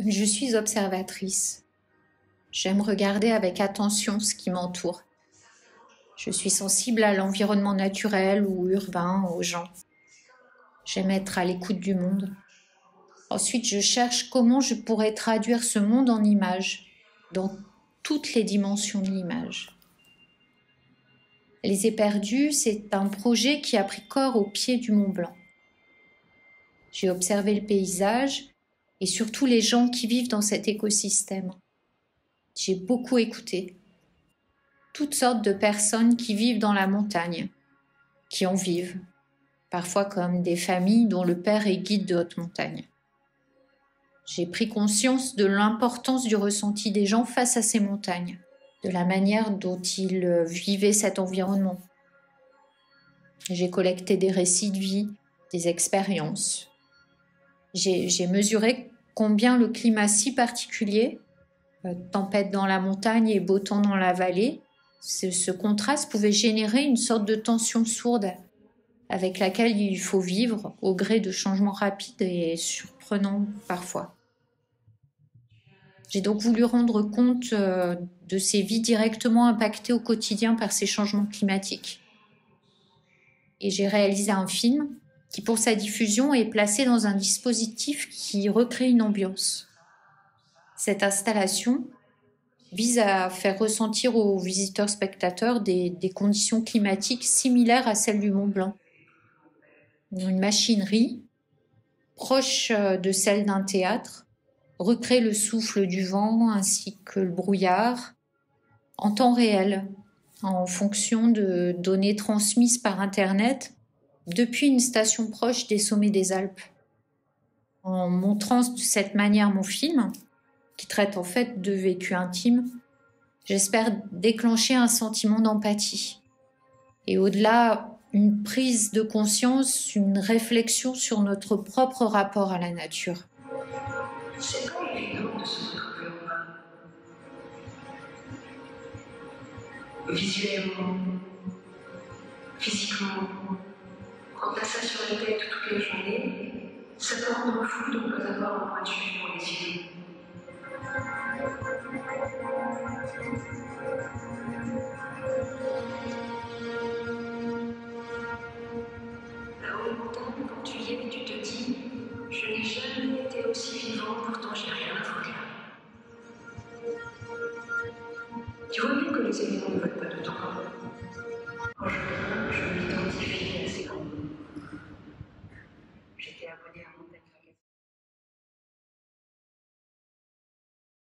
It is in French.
Je suis observatrice. J'aime regarder avec attention ce qui m'entoure. Je suis sensible à l'environnement naturel ou urbain, aux gens. J'aime être à l'écoute du monde. Ensuite, je cherche comment je pourrais traduire ce monde en images, dans toutes les dimensions de l'image. Les Éperdus, c'est un projet qui a pris corps au pied du Mont Blanc. J'ai observé le paysage et surtout les gens qui vivent dans cet écosystème. J'ai beaucoup écouté. Toutes sortes de personnes qui vivent dans la montagne, qui en vivent, parfois comme des familles dont le père est guide de haute montagne. J'ai pris conscience de l'importance du ressenti des gens face à ces montagnes, de la manière dont ils vivaient cet environnement. J'ai collecté des récits de vie, des expériences. J'ai mesuré combien le climat si particulier, tempête dans la montagne et beau temps dans la vallée, ce contraste pouvait générer une sorte de tension sourde avec laquelle il faut vivre au gré de changements rapides et surprenants parfois. J'ai donc voulu rendre compte de ces vies directement impactées au quotidien par ces changements climatiques. Et j'ai réalisé un film qui, pour sa diffusion, est placé dans un dispositif qui recrée une ambiance. Cette installation vise à faire ressentir aux visiteurs-spectateurs des conditions climatiques similaires à celles du Mont Blanc. Une machinerie, proche de celle d'un théâtre, recrée le souffle du vent ainsi que le brouillard en temps réel, en fonction de données transmises par Internet depuis une station proche des sommets des Alpes. En montrant de cette manière mon film, qui traite en fait de vécu intime, j'espère déclencher un sentiment d'empathie. Et au-delà, une prise de conscience, une réflexion sur notre propre rapport à la nature. C'est pas évident de se retrouver au bas. Visuellement, physiquement, quand t'as ça sur la tête toute la journée, ça peut rendre fou de ne pas avoir un point de vue pour les idées.